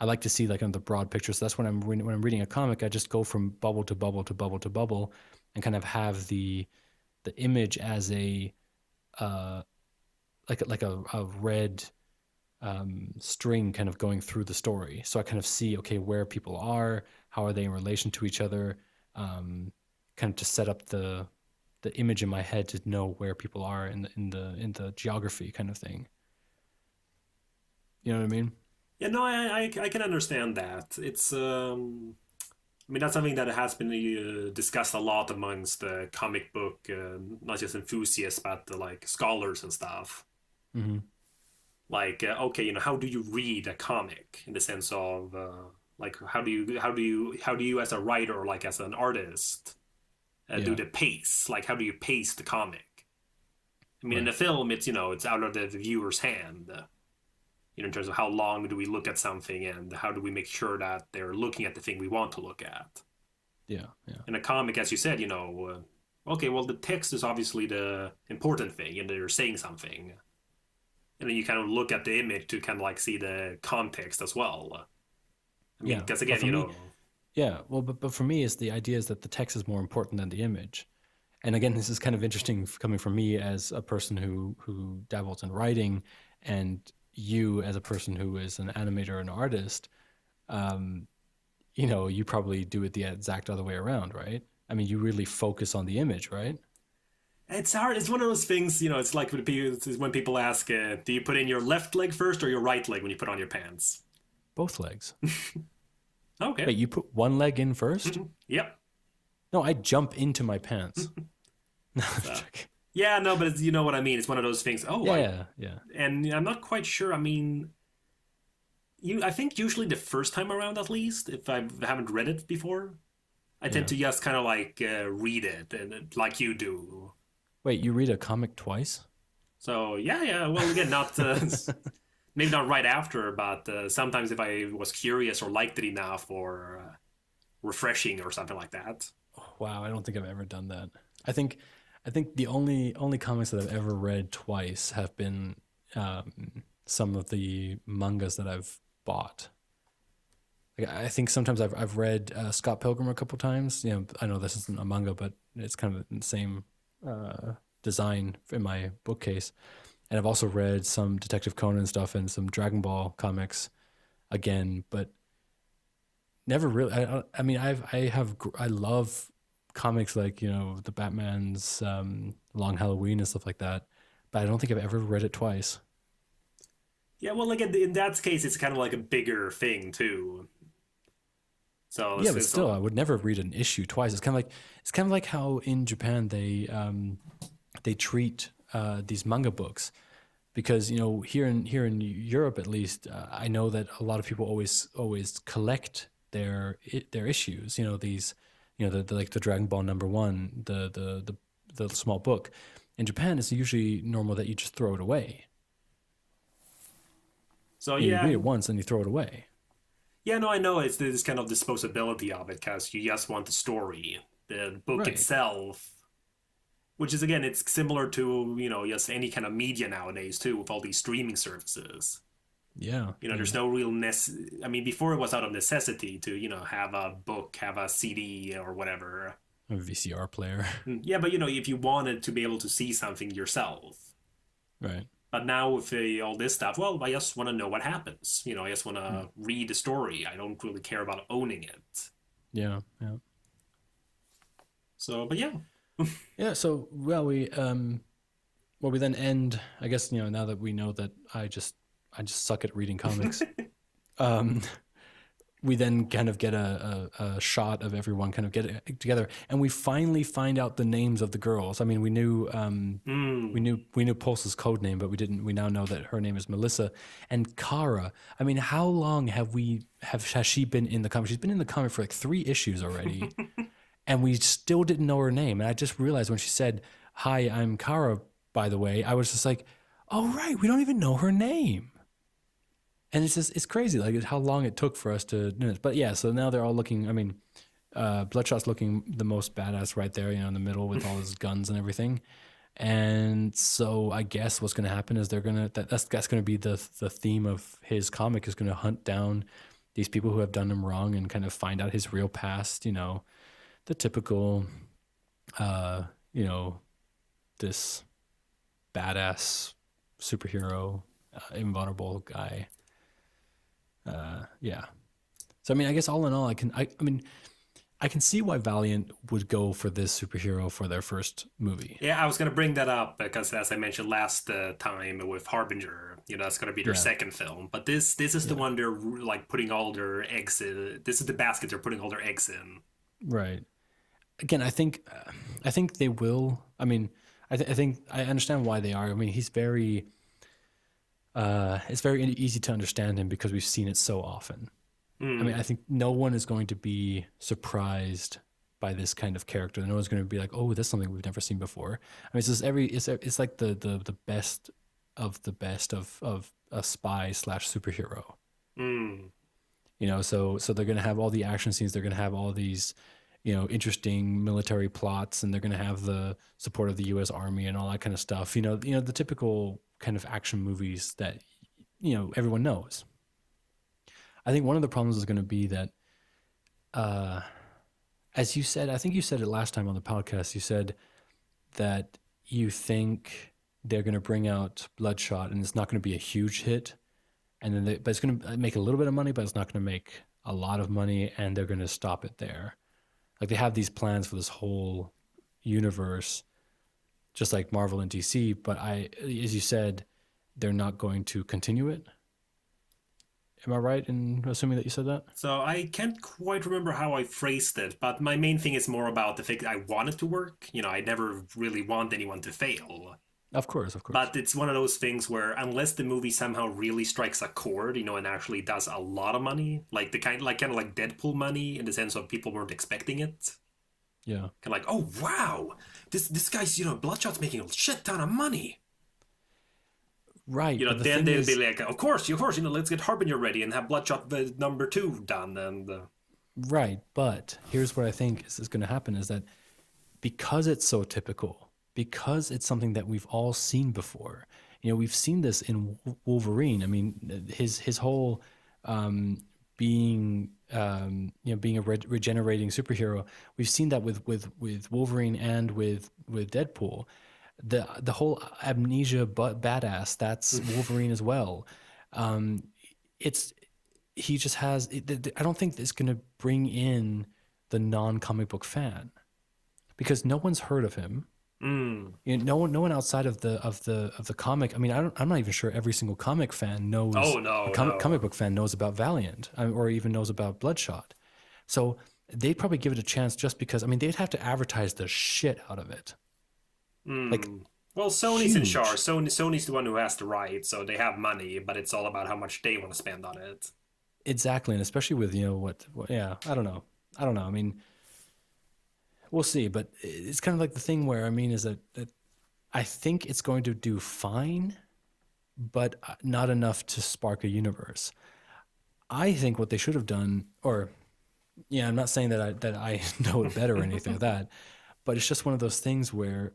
I like to see like on the broad picture. So that's when when I'm reading a comic, I just go from bubble to bubble to bubble to bubble, and kind of have the image as a uh, like a red string kind of going through the story. So I kind of see okay where people are, how are they in relation to each other, kind of to set up the image in my head to know where people are in the geography kind of thing. You know what I mean? Yeah, no, I can understand that. It's I mean that's something that has been discussed a lot amongst the comic book, not just enthusiasts, but like scholars and stuff. Mm-hmm. Like, okay, how do you read a comic in the sense of like how do you as a writer or like as an artist do Yeah. the pace? Like, how do you pace the comic? I mean, in Right. the film, it's out of the viewer's hand. In terms of how long do we look at something and how do we make sure that they're looking at the thing we want to look at. Yeah. Yeah. In a comic, as you said, okay, well, the text is obviously the important thing, and they're saying something. And then you kind of look at the image to kind of like see the context as well. I mean, Yeah. because But again, for me, yeah. Well, but for me, is the idea is that the text is more important than the image. And again, this is kind of interesting coming from me as a person who dabbles in writing, and you as a person who is an animator and artist. Um, you probably do it the exact other way around, right? I mean, you really focus on the image, right? it's hard. It's one of those things, it's like when people ask, do you put in your left leg first or your right leg when you put on your pants? Both legs. Okay. Wait, you put one leg in first? Yep. No, I jump into my pants. No, I'm So, joking. yeah, no, but you know what I mean. It's one of those things. Oh, Yeah, yeah, yeah. and I'm not quite sure. I mean, I think usually the first time around, at least, if I haven't read it before, I tend Yeah. to just kind of like read it and like you do. Wait, you read a comic twice? So yeah, yeah. Well, again, not maybe not right after, but sometimes if I was curious or liked it enough or refreshing or something like that. Oh, wow, I don't think I've ever done that. I think the only comics that I've ever read twice have been some of the mangas that I've bought. Like, I think sometimes I've read Scott Pilgrim a couple times. You know, I know this isn't a manga, but it's kind of the same design in my bookcase. And I've also read some Detective Conan stuff and some Dragon Ball comics again, but never really. I mean, I love comics like, you know, the Batman's Long Halloween and stuff like that, but I don't think I've ever read it twice. Yeah, well, like in that case, it's kind of like a bigger thing too. So Yeah, but still, I would never read an issue twice. It's kind of like how in Japan they treat these manga books, because, you know, here in Europe at least, I know that a lot of people always collect their issues. You know, these, you know, the like the Dragon Ball #1, the small book. In Japan, it's usually normal that you just throw it away. so You yeah, read it once and you throw it away. yeah, no, I know it's this kind of disposability of it because you just want the story, the book Right. itself, which is again, it's similar to, you know, just any kind of media nowadays too, with all these streaming services. Yeah. You know, Yeah. there's no real I mean, before it was out of necessity to, you know, have a book, have a CD or whatever. A VCR player. Yeah, but you know, if you wanted to be able to see something yourself. Right. But now with all this stuff, well, I just want to know what happens. You know, I just want to read the story. I don't really care about owning it. Yeah. Yeah. So, but yeah. Yeah. So, we then end, I guess, you know, now that we know that I just suck at reading comics. um, we then kind of get a shot of everyone kind of get together, and we finally find out the names of the girls. I mean, we knew Pulse's code name, but we didn't. We now know that her name is Melissa and Kara. I mean, how long has she been in the comic? She's been in the comic for like 3 issues already, and we still didn't know her name. And I just realized when she said, "Hi, I'm Kara," by the way, I was just like, "Oh right, we don't even know her name." And it's crazy, like how long it took for us to do this. But yeah, so now they're all looking. I mean, Bloodshot's looking the most badass right there, you know, in the middle with all his guns and everything. And so I guess what's going to happen is they're gonna that's going to be the theme of his comic, is going to hunt down these people who have done him wrong and kind of find out his real past. You know, the typical, you know, this badass superhero, invulnerable guy. Yeah. So I mean, I guess all in all, I mean, I can see why Valiant would go for this superhero for their first movie. Yeah, I was going to bring that up because, as I mentioned last time with Harbinger, you know, that's going to be their Yeah. second film. But this is the one they're like putting all their eggs in. This is the basket they're putting all their eggs in. Right. Again, I think they will. I mean, I think I understand why they are. I mean, he's very. It's very easy to understand him because we've seen it so often. I mean, I think no one is going to be surprised by this kind of character. No one's going to be like, "Oh, that's something we've never seen before." I mean, it's like the best of the best of a spy / superhero. Mm. You know, so they're going to have all the action scenes. They're going to have all these, you know, interesting military plots, and they're going to have the support of the U.S. Army and all that kind of stuff. You know, the typical kind of action movies that, you know, everyone knows. I think one of the problems is going to be that, as you said, I think you said it last time on the podcast. You said that you think they're going to bring out Bloodshot, and it's not going to be a huge hit, and then but it's going to make a little bit of money, but it's not going to make a lot of money, and they're going to stop it there. Like, they have these plans for this whole universe, just like Marvel and DC. But as you said, they're not going to continue it. Am I right in assuming that you said that? So I can't quite remember how I phrased it, but my main thing is more about the fact that I want it to work. You know, I never really want anyone to fail. Of course, of course. But it's one of those things where unless the movie somehow really strikes a chord, you know, and actually does a lot of money, like kind of like Deadpool money in the sense of people weren't expecting it. Yeah. Kind of like, oh wow, this guy's, you know, Bloodshot's making a shit ton of money. Right. You know, but then they'd be like, of course, you know, let's get Harbinger ready and have Bloodshot #2 done. And right. But here's what I think is going to happen is that because it's so typical, because it's something that we've all seen before. We've seen this in Wolverine. I mean, his whole being being a regenerating superhero. We've seen that with Wolverine and with Deadpool. The whole amnesia badass, that's Wolverine as well. It's he just has. I don't think it's going to bring in the non-comic book fan because no one's heard of him. No one outside of the comic. I mean, I'm not even sure every single comic fan knows. Oh no, comic book fan knows about Valiant, or even knows about Bloodshot. So they'd probably give it a chance just because. I mean, they'd have to advertise the shit out of it. Like, well, Sony's in charge. Sony's the one who has the right, so they have money, but it's all about how much they want to spend on it. Exactly, and especially with what yeah, I don't know. I mean, we'll see, but it's kind of like the thing where I mean is that I think it's going to do fine, but not enough to spark a universe. I think what they should have done, or yeah, I'm not saying that I know it better or anything like that, but it's just one of those things where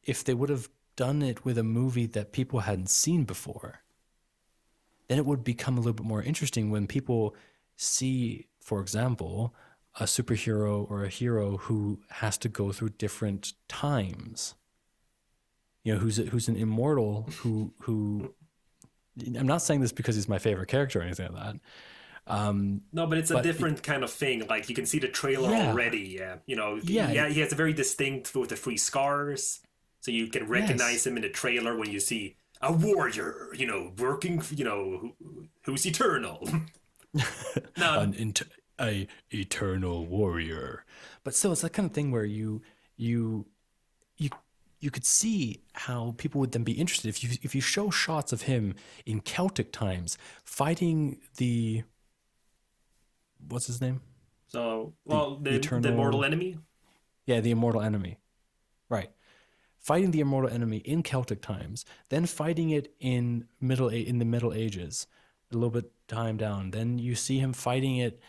if they would have done it with a movie that people hadn't seen before, then it would become a little bit more interesting when people see, for example, a superhero or a hero who has to go through different times. Who's an immortal who I'm not saying this because he's my favorite character or anything like that. No, but it's a different kind of thing. Like you can see the trailer already. He has a very distinct with the 3 scars, so you can recognize him in the trailer when you see a warrior. Working. Who's eternal. No. A eternal warrior, but still, it's that kind of thing where you could see how people would then be interested if you show shots of him in Celtic times fighting the what's his name? So, the immortal enemy. Yeah, the immortal enemy, right? Fighting the immortal enemy in Celtic times, then fighting it in the Middle Ages, a little bit time down. Then you see him fighting it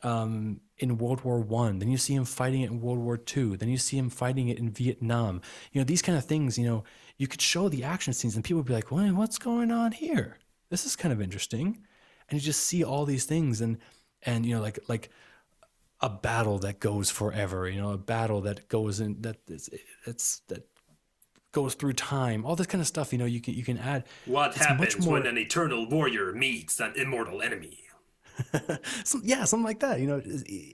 in World War I. Then you see him fighting it in World War II. Then you see him fighting it in Vietnam. These kind of things, you could show the action scenes and people would be like, well, what's going on here? This is kind of interesting. And you just see all these things and like a battle that goes forever, a battle that goes in, that goes through time, all this kind of stuff, you can add. What happens when an eternal warrior meets an immortal enemy? Something like that.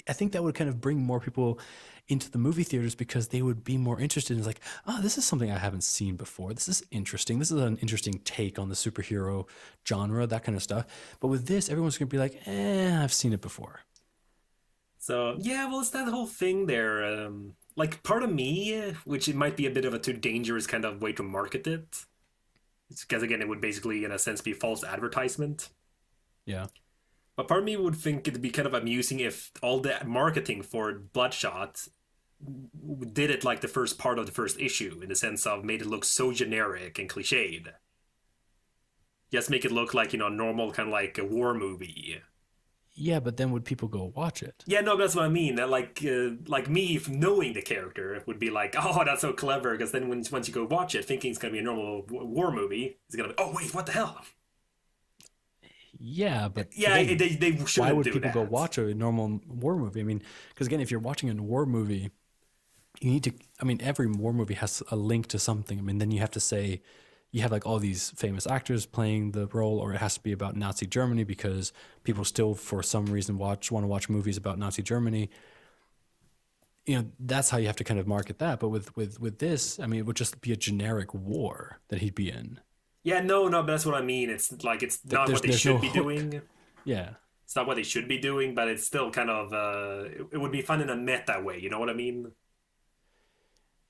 I think that would kind of bring more people into the movie theaters because they would be more interested in like, oh, this is something I haven't seen before. This is interesting. This is an interesting take on the superhero genre, that kind of stuff. But with this, everyone's going to be like, I've seen it before. So, yeah, well, it's that whole thing there. Like, part of me, which it might be a bit of a too dangerous kind of way to market it, it's because, again, it would basically, in a sense, be false advertisement. Yeah. But part of me would think it'd be kind of amusing if all the marketing for Bloodshot did it like the first part of the first issue, in the sense of made it look so generic and cliched. Just make it look like, normal, kind of like a war movie. Yeah, but then would people go watch it? Yeah, no, that's what I mean. Like me knowing the character would be like, oh, that's so clever, because then once you go watch it, thinking it's going to be a normal war movie, it's going to be, oh, wait, what the hell? Yeah, but yeah, they shouldn't do that. Why would people go watch a normal war movie? I mean, because again, if you're watching a war movie, you need to. I mean, every war movie has a link to something. I mean, then you have to say, you have like all these famous actors playing the role, or it has to be about Nazi Germany because people still, for some reason, want to watch movies about Nazi Germany. That's how you have to kind of market that. But with this, I mean, it would just be a generic war that he'd be in. Yeah, no, but that's what I mean. It's like it's not what they should be doing. Yeah. It's not what they should be doing, but it's still kind of it would be fun in a meta way, you know what I mean?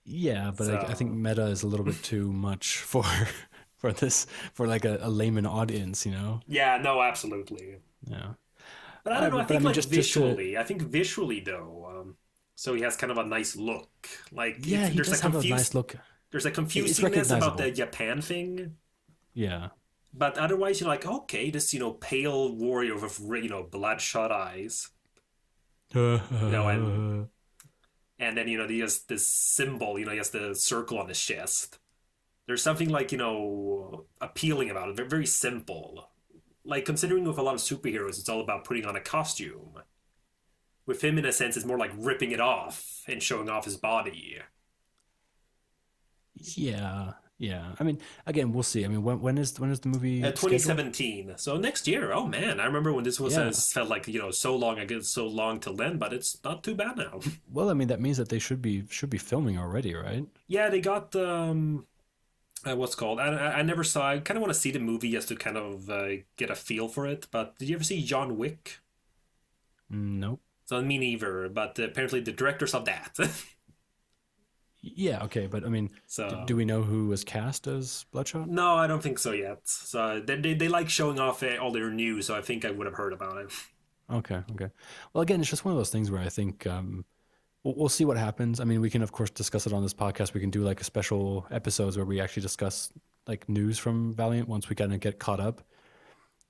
Yeah, but I think meta is a little bit too much for this, for like a layman audience, Yeah, no, absolutely. Yeah. But I don't know, I think visually, I think visually though, so he has kind of a nice look. Like he does have a nice look. There's a confusingness about the Japan thing. Yeah. But otherwise, you're like, okay, this, pale warrior with, bloodshot eyes. And And then he has this symbol. He has the circle on his chest. There's something like appealing about it. They're very simple. Like considering with a lot of superheroes, it's all about putting on a costume. With him, in a sense, it's more like ripping it off and showing off his body. Yeah, yeah. I mean, again, we'll see. I mean, when is the movie scheduled? 2017. So next year. Oh man, I remember when this was Yeah. felt like so long ago, so long till then, but it's not too bad now. Well, I mean, that means that they should be filming already, right? Yeah, they got what's called. I never saw. I kind of want to see the movie just to kind of get a feel for it. But did you ever see John Wick? Nope. So me neither. But apparently the directors of that. Yeah, okay, but I mean, So do we know who was cast as Bloodshot? no, I don't think so yet. So they like showing off all their news. So I think I would have heard about it. Okay, okay. Well, again, it's just one of those things where I think we'll see what happens. I mean, we can of course discuss it on this podcast. We can do like a special episodes where we actually discuss like news from Valiant once we kind of get caught up.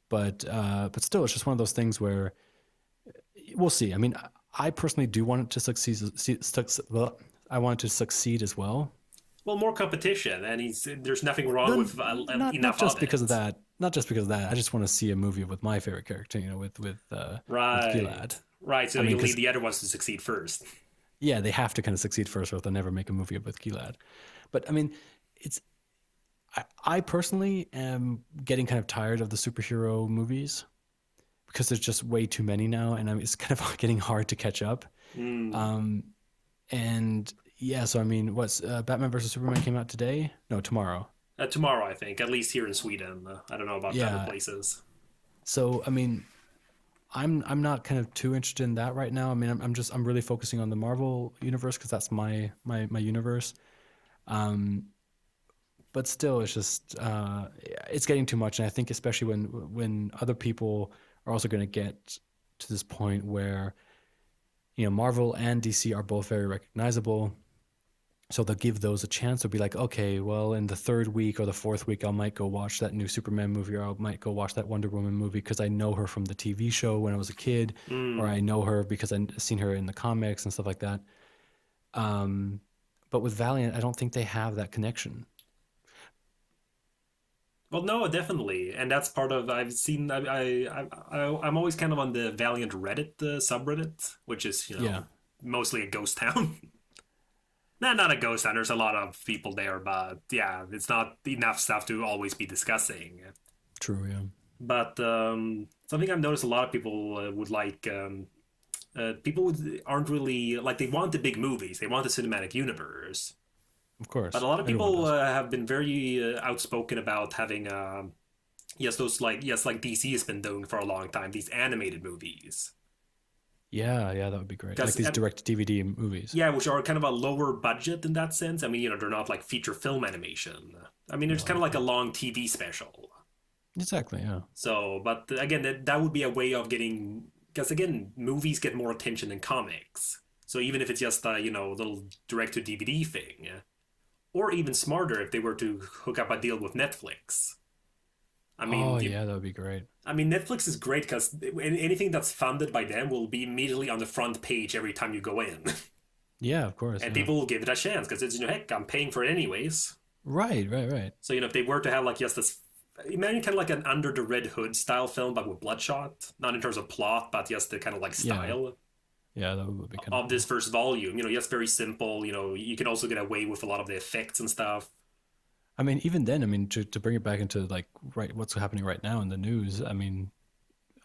But still, it's just one of those things where we'll see. I mean, I personally do want it to succeed. I want it to succeed as well. Well, more competition, and there's nothing wrong with Not enough just of because of it. that. Not just because of that. I just want to see a movie with my favorite character. With Right. Gilad. Right. So I mean, you need because the other ones to succeed first. yeah, they have to kind of succeed first, or they'll never make a movie with Gilad. But I mean, it's I personally am getting kind of tired of the superhero movies because there's just way too many now, and it's kind of getting hard to catch up. Mm. Um, and yeah, so I mean, what's Batman versus Superman came out today? No, tomorrow. Tomorrow, I think, at least here in Sweden. I don't know about other Yeah. places. So I mean, I'm not kind of too interested in that right now. I mean, I'm really focusing on the Marvel universe because that's my universe. Um, but still, it's just it's getting too much, and I think especially when other people are also going to get to this point where Marvel and DC are both very recognizable, so they'll give those a chance. They'll be like, okay, well, in the third week or the fourth week, I might go watch that new Superman movie, or I might go watch that Wonder Woman movie because I know her from the TV show when I was a kid, or Mm. I know her because I've seen her in the comics and stuff like that. But with Valiant, I don't think they have that connection. Well, no, definitely, and that's part of I've seen. I'm always kind of on the Valiant Reddit subreddit, which is Yeah, mostly a ghost town. Nah, not a ghost town. There's a lot of people there, but yeah, it's not enough stuff to always be discussing. true. Yeah. But something I've noticed a lot of people would like. People aren't really like they want the big movies. They want the cinematic universe. Of But course, a lot of everyone people does. have been very outspoken about having like DC has been doing for a long time, these animated movies. Yeah, yeah, that would be great. Like Because these direct DVD movies. yeah, which are kind of a lower budget in that sense. I mean, they're not like feature film animation. I mean, it's kind of No, like a long TV special. exactly. Yeah. So, but again, that would be a way of getting because again, movies get more attention than comics. So even if it's just a little direct to DVD thing, or even smarter if they were to hook up a deal with Netflix. I Oh mean, yeah, that would be great. I mean, Netflix is great because anything that's funded by them will be immediately on the front page every time you go in, Yeah, of course. and Yeah. people will give it a chance because it's heck, I'm paying for it anyways. Right, right, right. So if they were to have like just this, imagine kind of like an Under the Red Hood style film, but with Bloodshot, not in terms of plot, but just the kind of like Yeah, style yeah, that would be kind of of cool. this first volume. Just very simple. You can also get away with a lot of the effects and stuff. I mean, even then, I mean, to bring it back into like what's happening right now in the news. I mean,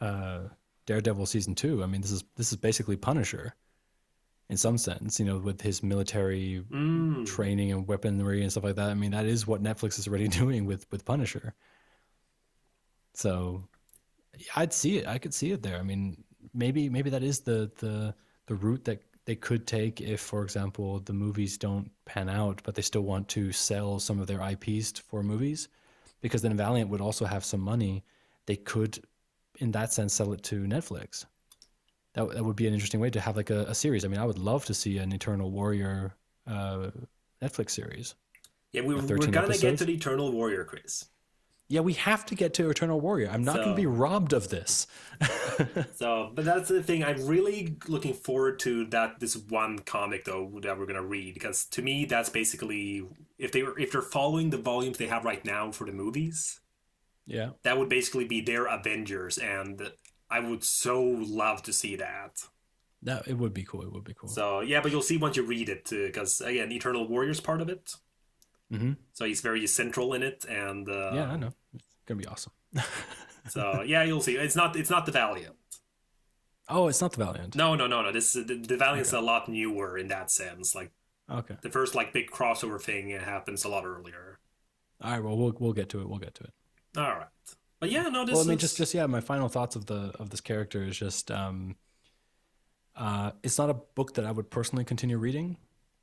uh, Daredevil season 2. I mean, this is basically Punisher in some sense. With his military Mm. training and weaponry and stuff like that. I mean, that is what Netflix is already doing with Punisher. So I'd see it. I could see it there. I mean, maybe that is the route that they could take if, for example, the movies don't pan out, but they still want to sell some of their IPs for movies, because then Valiant would also have some money. They could, in that sense, sell it to Netflix. That would be an interesting way to have like a series. I mean, I would love to see an Eternal Warrior Netflix series, Yeah, we're 13 gonna get to episodes. the Eternal Warrior, Chris. Yeah, we have to get to Eternal Warrior. I'm not going to be So, robbed of this. but that's the thing. I'm really looking forward to this one comic though that we're gonna read, because to me that's basically, if they're following the volumes they have right now for the movies, Yeah. that would basically be their Avengers, and I would so love to see that. That it would be cool. It would be cool. So yeah, but you'll see once you read it, because again, Eternal Warrior's part of it. Mm-hmm. So he's very central in it, and Yeah, I know. It's gonna be awesome. so yeah, you'll see. It's not the Valiant. Oh, it's not the Valiant. No. This the Valiant's Okay. a lot newer in that sense. Like Okay. the first like big crossover thing happens a lot earlier. All right. Well, we'll get to it. We'll get to it. All right, but yeah, no, this Well, I mean, is just yeah. My final thoughts of this character is just it's not a book that I would personally continue reading.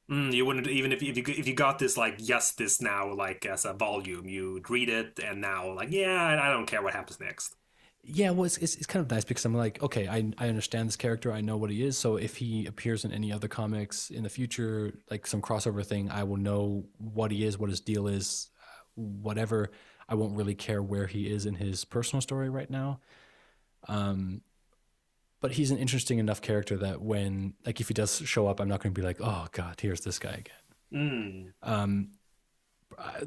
you wouldn't, even if you got this like this now like as a volume, you'd read it and now like, yeah, I don't care what happens next. Yeah, well, it's kind of nice because I'm like, okay, I understand this character. I know what he is. So if he appears in any other comics in the future, like some crossover thing, I will know what he is, what his deal is, whatever. I won't really care where he is in his personal story right now. But he's an interesting enough character that when, like, if he does show up, I'm not going to be like, oh God, here's this guy again.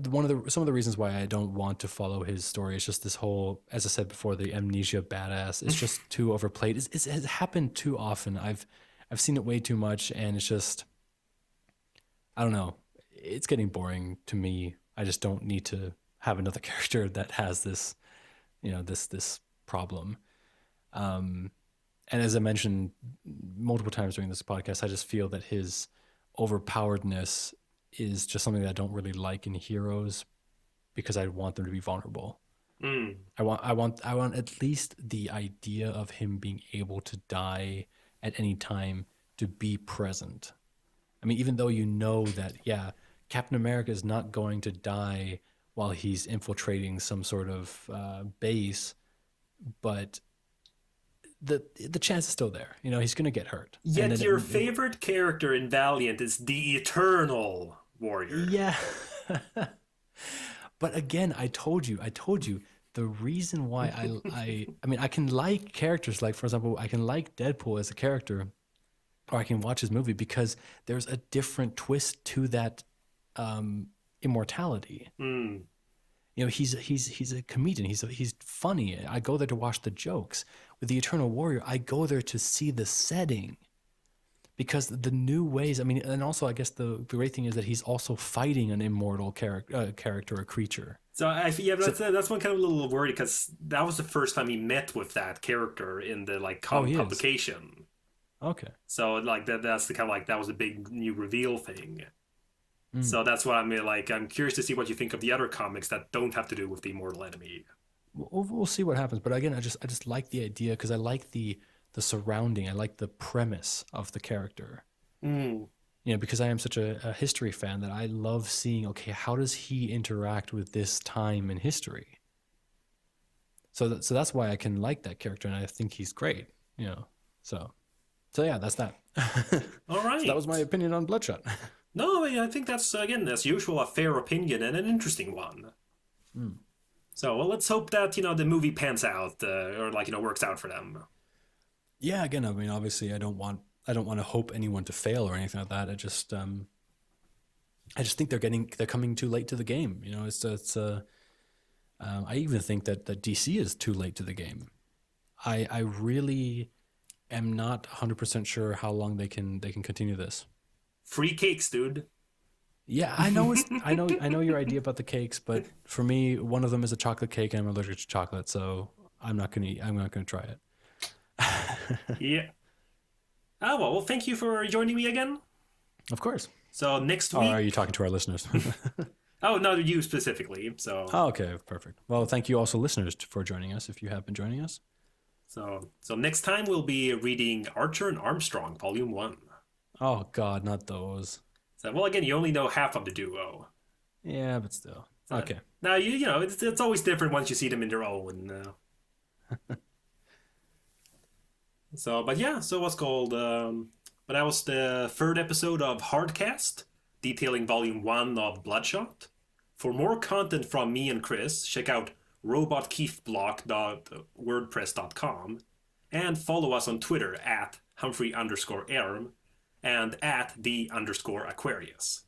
Some of the reasons why I don't want to follow his story is just this whole, as I said before, the amnesia badass. It's just too overplayed. It has happened too often. I've seen it way too much, and it's just, I don't know. It's getting boring to me. I just don't need to have another character that has this, this problem. And as I mentioned multiple times during this podcast, I just feel that his overpoweredness is just something that I don't really like in heroes, because I want them to be vulnerable. I want at least the idea of him being able to die at any time to be present. I mean, even though you know that, yeah, Captain America is not going to die while he's infiltrating some sort of base, but the chance is still there. He's going to get hurt. Yet your favorite character in Valiant is the Eternal Warrior. Yeah. But again, I told you, the reason why I mean, I can like characters like, for example, I can like Deadpool as a character, or I can watch his movie because there's a different twist to that immortality. He's a comedian. He's funny. I go there to watch the jokes. With the Eternal Warrior, I go there to see the setting, because the new ways. I mean, and also I guess the great thing is that he's also fighting an immortal character or creature. So that's one kind of a little worried, because that was the first time he met with that character in the like publication. Okay. So like that's the kind of like, that was a big new reveal thing. So that's why I'm curious to see what you think of the other comics that don't have to do with the immortal enemy. We'll see what happens. But again, I just like the idea, because I like the surrounding. I like the premise of the character. Because I am such a history fan that I love seeing, okay, how does he interact with this time in history? So that's why I can like that character, and I think he's great. So yeah, that's that. All right. So that was my opinion on Bloodshot. No, I think that's, again, as usual, a fair opinion and an interesting one. So, well, let's hope that, the movie pans out, or works out for them. Yeah, again, I mean, obviously I don't want to hope anyone to fail or anything like that. I just think they're coming too late to the game. I even think that DC is too late to the game. I really am not 100% sure how long they can continue this. Free cakes, dude. Yeah, I know I know your idea about the cakes, but for me, one of them is a chocolate cake, and I'm allergic to chocolate, so I'm not gonna try it. Yeah. Oh, well, thank you for joining me again. Of course. So next week. Are you talking to our listeners? Oh, no, you specifically. So. Oh, okay, perfect. Well, thank you also, listeners, for joining us, if you have been joining us. So next time we'll be reading Archer and Armstrong, Volume 1. Oh, God, not those. So, well, again, you only know half of the duo. Yeah, but still. So, okay. Now, it's always different once you see them in their own. So what's called... but that was the third episode of Hardcast, detailing Volume 1 of Bloodshot. For more content from me and Chris, check out robotkeithblock.wordpress.com, and follow us on Twitter at Humphrey_Erm and at @the_Aquarius.